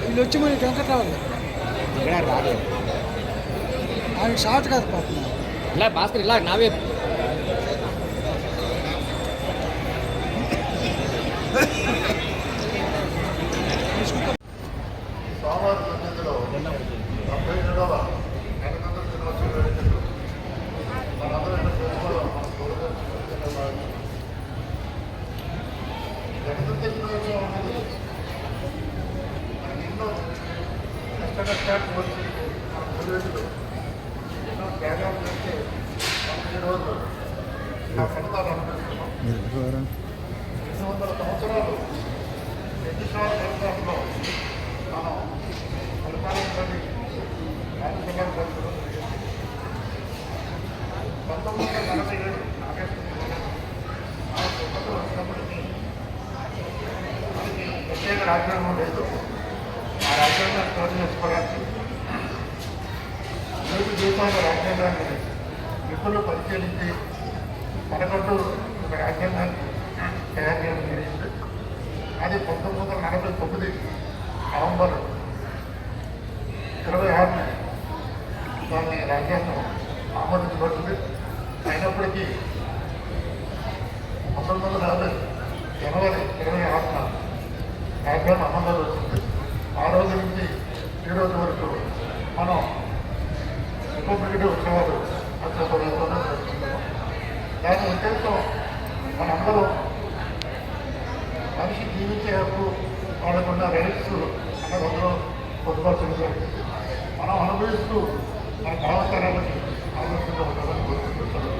వీళ్ళు వచ్చి మన వెంకట్రావు రాలేదు ఆయన షార్ట్ కాదు పాపం ఇలా భాస్కర్ ఇలా నావే సోమవారం సన్నిధిలో 77వ గణతంత్ర దినోత్సవ వేడుకలు మనందరం చేసుకోవడం గణతంత్ర దినోత్సవం అనేది మనకి ఎన్నో కష్టకష్టాలు వచ్చి మన పూర్వీకులు ఎన్నో త్యాగాలు చేస్తే మనం ఈరోజు ఆ ఫలితాలు అనుభవిస్తున్నాం. 200 సంవత్సరాలు బ్రిటిష్ పరిపాలనలో మనం పరిపాలించని రాజకీయాలు జరుగుతుంది. 1947 ఆగస్టు ఆ స్వతంత్రం వచ్చినప్పటికీ మనకి ప్రత్యేక రాజ్యాంగం లేదు. ఆ రాజ్యాంగం స్టోర్ చేసుకోవడానికి వివిధ దేశాల రాజ్యాంగాన్ని నిపుణులు పరిశీలించి మనకంటూ ఒక రాజ్యాంగాన్ని తయారు చేయడం జరిగింది. అది 1949 నవంబర్ 26 దాన్ని రాజ్యాంగం ఆమోదించబడుతుంది. అయినప్పటికీ 1950 జనవరి 26 రాజ్యాంగం అమల్లో వచ్చింది. ఆ రోజు నుంచి ఈ రోజు వరకు మనం రిపబ్లిక్ ఉత్సవాలు అత్యవసరంగా జరుపుకుంటున్నాం. దాని ఉద్దేశం మనందరం మనిషి జీవించే హక్కు వాళ్ళకున్న రైట్స్ అన్నదంలో పొందుపరచడం జరిగింది. మనం అనుభవిస్తూ మన భావతరాలకి ఆలోచనగా ఉండాలని కోరుకుంటున్నాం.